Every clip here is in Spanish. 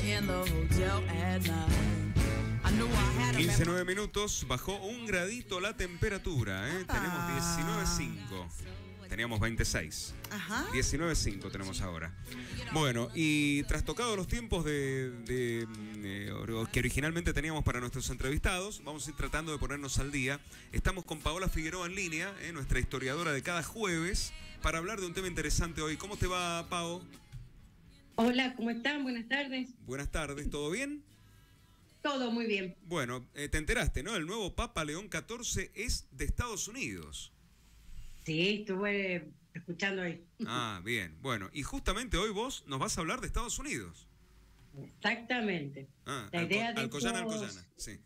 in the hotel at night. I knew I had a 15-9 minutos, bajó un gradito la temperatura, ¿eh? Tenemos 19.5. Teníamos 26. Ajá. 19.5 tenemos ahora. Bueno, y trastocados los tiempos que originalmente teníamos para nuestros entrevistados, vamos a ir tratando de ponernos al día. Estamos con Paola Figueroa en línea, nuestra historiadora de cada jueves, para hablar de un tema interesante hoy. ¿Cómo te va, Pao? Hola, ¿cómo están? Buenas tardes. Buenas tardes, ¿todo bien? Todo muy bien. Bueno, te enteraste, ¿no? El nuevo Papa León XIV es de Estados Unidos. Sí, estuve escuchando ahí. Ah, bien. Bueno, y justamente hoy vos nos vas a hablar de Estados Unidos. Exactamente. Ah, La idea de Alcoyana, sí.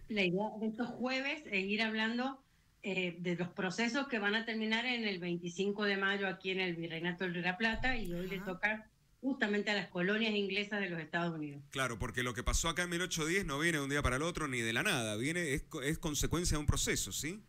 La idea de estos jueves es ir hablando de los procesos que van a terminar en el 25 de mayo aquí en el Virreinato de La Plata, y hoy le toca justamente a las colonias inglesas de los Estados Unidos. Claro, porque lo que pasó acá en 1810 no viene de un día para el otro ni de la nada, es consecuencia de un proceso, ¿sí?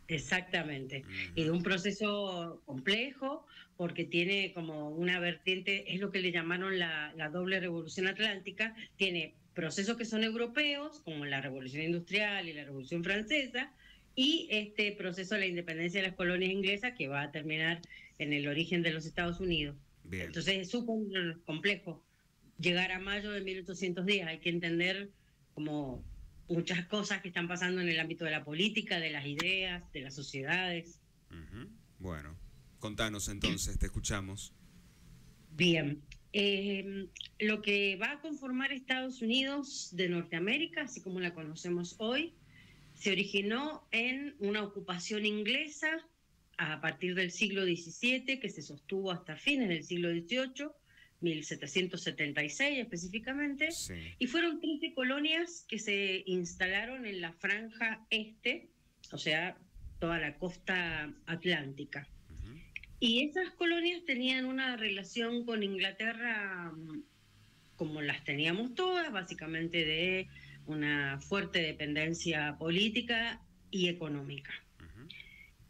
Exactamente, y de un proceso complejo, porque tiene como una vertiente, es lo que le llamaron la doble revolución atlántica. Tiene procesos que son europeos, como la revolución industrial y la revolución francesa, y este proceso de la independencia de las colonias inglesas, que va a terminar en el origen de los Estados Unidos. Bien. Entonces es súper complejo llegar a mayo de 1810, hay que entender como muchas cosas que están pasando en el ámbito de la política, de las ideas, de las sociedades. Bueno, contanos entonces, te escuchamos. Bien, lo que va a conformar Estados Unidos de Norteamérica, así como la conocemos hoy, se originó en una ocupación inglesa a partir del siglo XVII, que se sostuvo hasta fines del siglo XVIII, 1776 específicamente, Sí. y fueron 13 colonias que se instalaron en la franja este, o sea, toda la costa atlántica. Y esas colonias tenían una relación con Inglaterra como las teníamos todas, básicamente de una fuerte dependencia política y económica.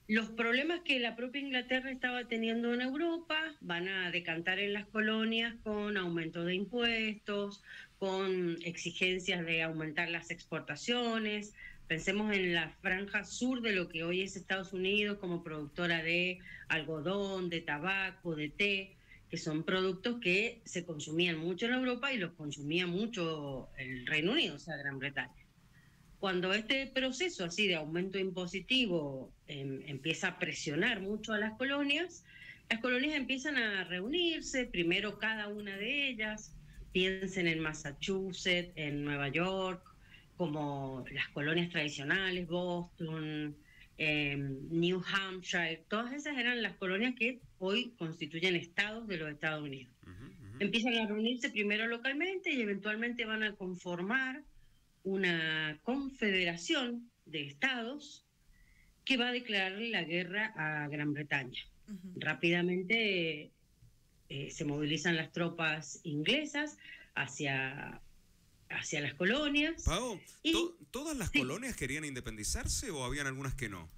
Los problemas que la propia Inglaterra estaba teniendo en Europa van a decantar en las colonias con aumento de impuestos, con exigencias de aumentar las exportaciones. Pensemos en la franja sur de lo que hoy es Estados Unidos como productora de algodón, de tabaco, de té, que son productos que se consumían mucho en Europa y los consumía mucho el Reino Unido, o sea, Gran Bretaña. Cuando este proceso así de aumento impositivo empieza a presionar mucho a las colonias empiezan a reunirse, primero cada una de ellas, piensen en Massachusetts, en Nueva York, como las colonias tradicionales, Boston, New Hampshire, todas esas eran las colonias que hoy constituyen estados de los Estados Unidos. Empiezan a reunirse primero localmente y eventualmente van a conformar una confederación de estados que va a declararle la guerra a Gran Bretaña. Rápidamente se movilizan las tropas inglesas hacia las colonias. Pau, ¿todas las sí, colonias querían independizarse o habían algunas que no?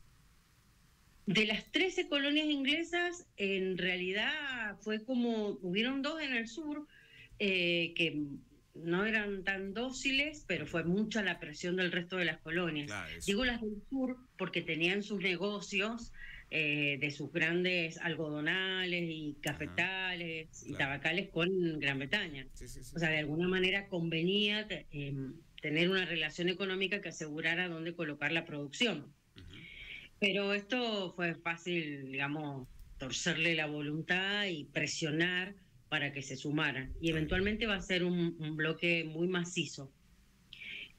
De las 13 colonias inglesas, en realidad fue como, hubieron 2 en el sur que no eran tan dóciles, pero fue mucha la presión del resto de las colonias. Claro, digo las del sur porque tenían sus negocios de sus grandes algodonales y cafetales y tabacales con Gran Bretaña. Sí. O sea, de alguna manera convenía tener una relación económica que asegurara dónde colocar la producción. Pero esto fue fácil, digamos, torcerle la voluntad y presionar para que se sumaran. Y eventualmente va a ser un bloque muy macizo.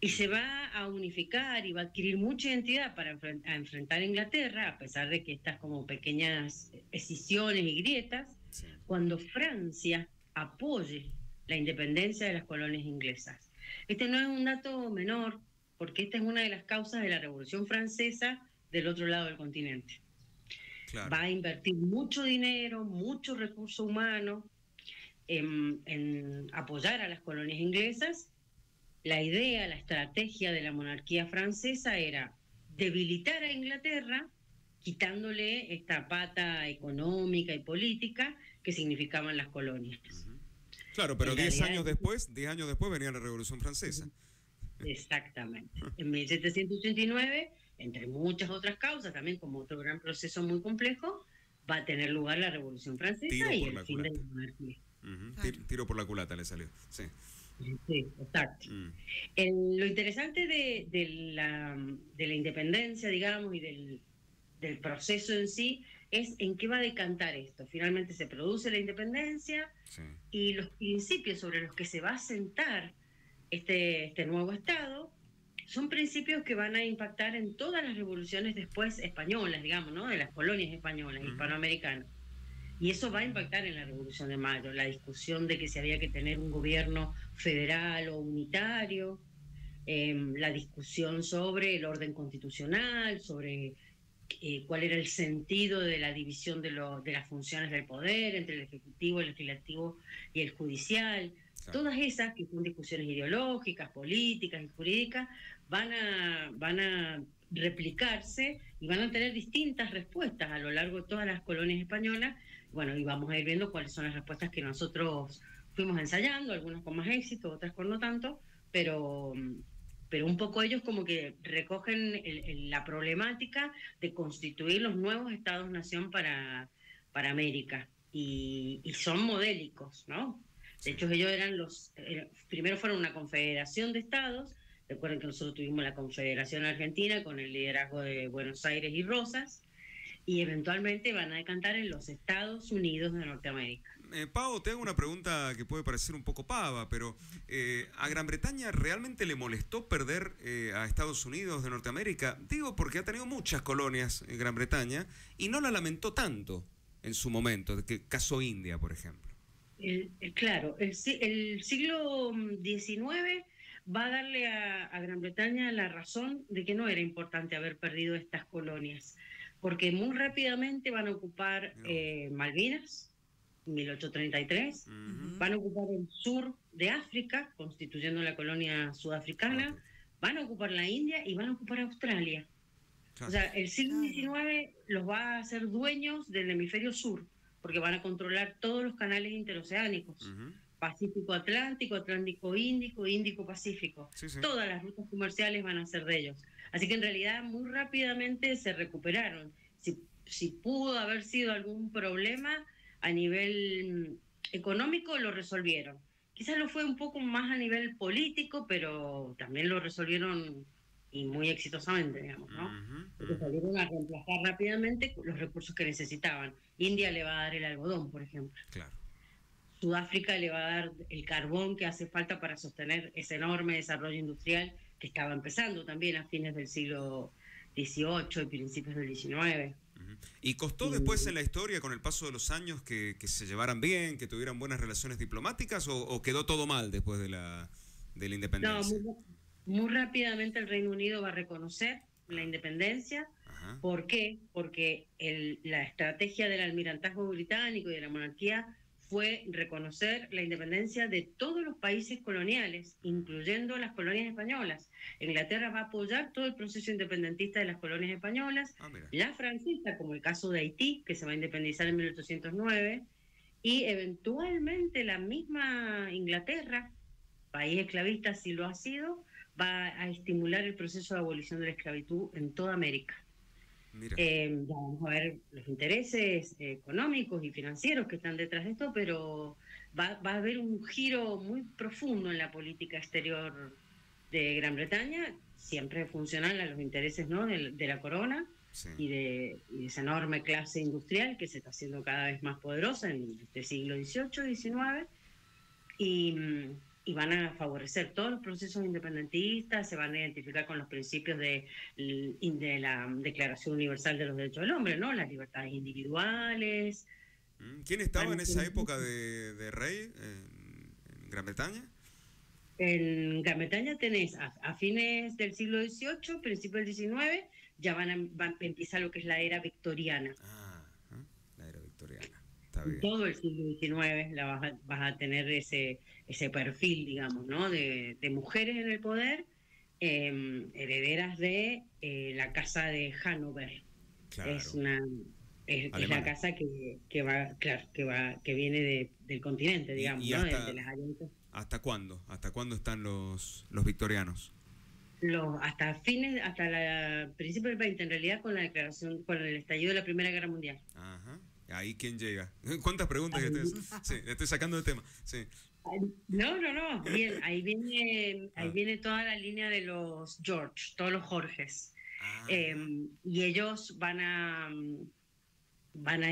Y se va a unificar y va a adquirir mucha identidad para enfrentar a Inglaterra, a pesar de que estas como pequeñas escisiones y grietas, cuando Francia apoye la independencia de las colonias inglesas. Este no es un dato menor, porque esta es una de las causas de la Revolución Francesa del otro lado del continente. Claro. Va a invertir mucho dinero, mucho recurso humano en apoyar a las colonias inglesas. La idea, la estrategia de la monarquía francesa era debilitar a Inglaterra, quitándole esta pata económica y política que significaban las colonias. Claro, pero En 10 realidad, años después, 10 años después venía la Revolución Francesa. exactamente. En 1789, entre muchas otras causas, también como otro gran proceso muy complejo, va a tener lugar la Revolución Francesa Tiro y por el la fin de culata. la monarquía. Ujú, Claro. Tiro por la culata le salió. Sí. Sí, exacto. Mm, Lo interesante de la independencia, digamos, y del proceso en sí, es en qué va a decantar esto. Finalmente se produce la independencia sí. y los principios sobre los que se va a sentar este nuevo Estado son principios que van a impactar en todas las revoluciones después españolas, digamos, ¿no? De las colonias españolas, Ujú. hispanoamericanas. Y eso va a impactar en la Revolución de Mayo, la discusión de que si había que tener un gobierno federal o unitario, la discusión sobre el orden constitucional, sobre cuál era el sentido de la división de las funciones del poder entre el Ejecutivo, el Legislativo y el Judicial. Claro. Todas esas, que son discusiones ideológicas, políticas y jurídicas, van a replicarse y van a tener distintas respuestas a lo largo de todas las colonias españolas. Bueno, y vamos a ir viendo cuáles son las respuestas que nosotros fuimos ensayando, algunas con más éxito, otras con no tanto, pero un poco ellos como que recogen la problemática de constituir los nuevos estados-nación para América. Y son modélicos, ¿no? De hecho, ellos eran primero fueron una confederación de estados. Recuerden que nosotros tuvimos la Confederación Argentina con el liderazgo de Buenos Aires y Rosas, y eventualmente van a decantar en los Estados Unidos de Norteamérica. Pau, te hago una pregunta que puede parecer un poco pava, pero ¿a Gran Bretaña realmente le molestó perder a Estados Unidos de Norteamérica? Digo, porque ha tenido muchas colonias en Gran Bretaña y no la lamentó tanto en su momento, caso India, por ejemplo. Claro, el siglo XIX va a darle a Gran Bretaña la razón de que no era importante haber perdido estas colonias, porque muy rápidamente van a ocupar Malvinas, 1833, van a ocupar el sur de África, constituyendo la colonia sudafricana, van a ocupar la India y van a ocupar Australia. Claro. O sea, el siglo XIX los va a hacer dueños del hemisferio sur, porque van a controlar todos los canales interoceánicos, Pacífico-Atlántico, Atlántico-Índico, Índico-Pacífico. Sí, sí. Todas las rutas comerciales van a ser de ellos. Así que en realidad muy rápidamente se recuperaron. Si pudo haber sido algún problema a nivel económico, lo resolvieron. Quizás lo fue un poco más a nivel político, pero también lo resolvieron y muy exitosamente, digamos, ¿no? Porque salieron a reemplazar rápidamente los recursos que necesitaban. India le va a dar el algodón, por ejemplo. Claro. Sudáfrica le va a dar el carbón que hace falta para sostener ese enorme desarrollo industrial que estaba empezando también a fines del siglo XVIII y principios del XIX. ¿Y costó después en la historia, con el paso de los años, que se llevaran bien, que tuvieran buenas relaciones diplomáticas, o quedó todo mal después de la independencia? No, muy rápidamente el Reino Unido va a reconocer la independencia. Ajá. ¿Por qué? Porque la estrategia del almirantazgo británico y de la monarquía fue reconocer la independencia de todos los países coloniales, incluyendo las colonias españolas. Inglaterra va a apoyar todo el proceso independentista de las colonias españolas, la francesa, como el caso de Haití, que se va a independizar en 1809, y eventualmente la misma Inglaterra, país esclavista si lo ha sido, va a estimular el proceso de abolición de la esclavitud en toda América. Ya vamos a ver los intereses económicos y financieros que están detrás de esto, pero va a haber un giro muy profundo en la política exterior de Gran Bretaña, siempre funcional a los intereses, ¿no?, de la corona, sí, y de esa enorme clase industrial que se está haciendo cada vez más poderosa en este siglo XVIII, XIX, y van a favorecer todos los procesos independentistas, se van a identificar con los principios de la Declaración Universal de los Derechos del Hombre, ¿no?, las libertades individuales. ¿Quién estaba en esa época de rey en Gran Bretaña? En Gran Bretaña tenés a fines del siglo XVIII, principios del XIX, ya empieza lo que es la era victoriana. La era victoriana. Está bien. Todo el siglo XIX vas a tener ese perfil, digamos, ¿no?, de mujeres en el poder, herederas de la casa de Hannover. Claro. Es una Es la Alemana. casa que va, claro, que viene del continente, digamos, Y ¿no? hasta, De las alianzas. ¿hasta cuándo? ¿Hasta cuándo están los victorianos? Hasta la principio del 20, en realidad, con la declaración, con el estallido de la Primera Guerra Mundial. Ajá. Ahí quién llega. ¿Cuántas preguntas que sí, le estoy sacando de tema. Sí. No. Bien, ahí Ah. viene toda la línea de los George, todos los Jorges. Ah, Y ellos van a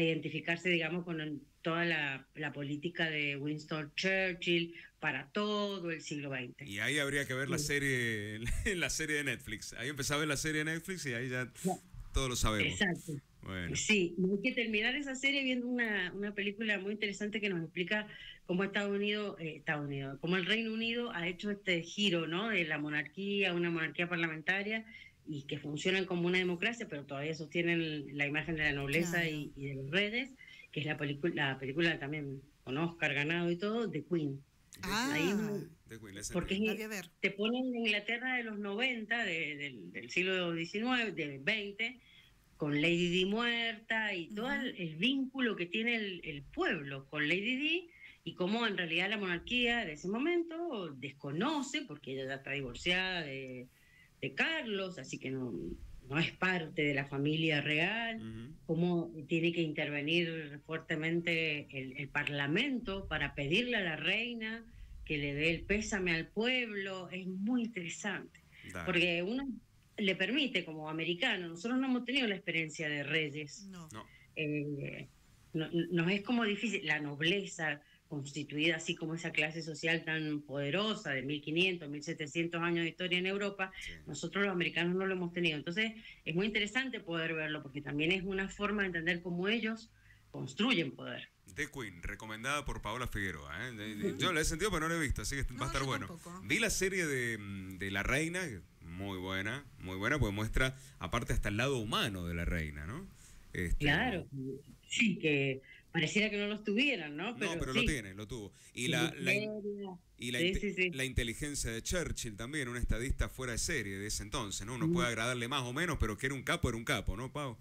identificarse, digamos, con toda la política de Winston Churchill para todo el siglo XX. y ahí habría que ver la serie, la serie de Netflix. Ahí empezaba a ver la serie de Netflix y ahí ya todos lo sabemos. Exacto. Bueno. Sí, y hay que terminar esa serie viendo una película muy interesante que nos explica cómo Estados Unidos, cómo el Reino Unido ha hecho este giro, ¿no? De la monarquía a una monarquía parlamentaria y que funcionan como una democracia, pero todavía sostienen la imagen de la nobleza Claro. y de los reyes, que es la película también con Oscar ganado y todo, de Queen. Ah, Ahí The Queen, ese porque la voy a ver. te ponen en Inglaterra de los 90, del siglo XIX, del 20, con Lady Di muerta y todo el vínculo que tiene el pueblo con Lady Di y cómo en realidad la monarquía de ese momento desconoce, porque ella ya está divorciada de Carlos, así que no es parte de la familia real, Ujú. cómo tiene que intervenir fuertemente el Parlamento para pedirle a la reina que le dé el pésame al pueblo. Es muy interesante, Dale. porque uno le permite, como americano, nosotros no hemos tenido la experiencia de reyes, No. No. nos es como difícil, la nobleza constituida así como esa clase social tan poderosa de 1500, 1700 años de historia en Europa, Sí. nosotros los americanos no lo hemos tenido. Entonces es muy interesante poder verlo, porque también es una forma de entender cómo ellos construyen poder. The Queen, recomendada por Paola Figueroa. Yo la he sentido, pero no la he visto, así que va a No, estar yo bueno. tampoco. Vi la serie de La Reina, muy buena, porque muestra, aparte, hasta el lado humano de la reina, ¿no? Claro, sí, que pareciera que no los tuvieran, ¿no? No, pero sí. lo tuvo. Y Sí, la inteligencia de Churchill también, un estadista fuera de serie de ese entonces, ¿no? Uno puede agradarle más o menos, pero que era un capo, ¿no, Pau?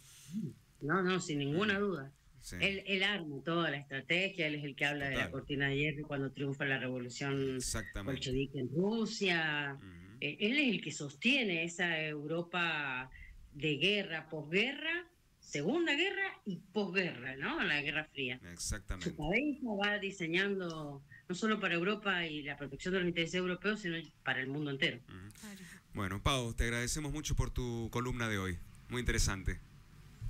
No, sin ninguna duda. Sí. Él arma toda la estrategia, él es el que habla de la Total. cortina de hierro cuando triunfa la revolución Exactamente. bolchevique en Rusia. Ujú. Él es el que sostiene esa Europa de guerra, posguerra, Segunda Guerra y posguerra, ¿no? La Guerra Fría. Su Exactamente. cabeza va diseñando no solo para Europa y la protección de los intereses europeos, sino para el mundo entero. Ujú. Claro. Bueno, Pau, te agradecemos mucho por tu columna de hoy. Muy interesante.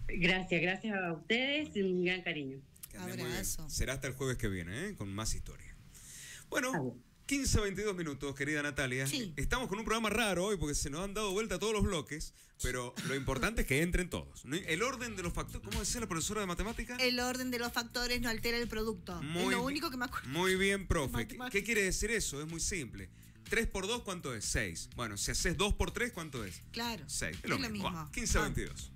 Gracias a ustedes y un gran cariño. Que ande muy bien. Abrazo. Será hasta el jueves que viene, ¿eh? Con más historia. Bueno, Ah, bueno. 15-22 minutos, querida Natalia. Sí. Estamos con un programa raro hoy porque se nos han dado vuelta todos los bloques, pero lo importante es que entren todos, ¿no? El orden de los factores, ¿cómo decía la profesora de matemática? El orden de los factores no altera el producto. Es lo único que me acuerdo. Muy bien, profe. Matemática. ¿Qué quiere decir eso? Es muy simple. 3 por 2, ¿cuánto es? 6. Bueno, si haces 2 por 3, ¿cuánto es? Claro. 6. Es es lo lo mismo. mismo. Va, 15-22.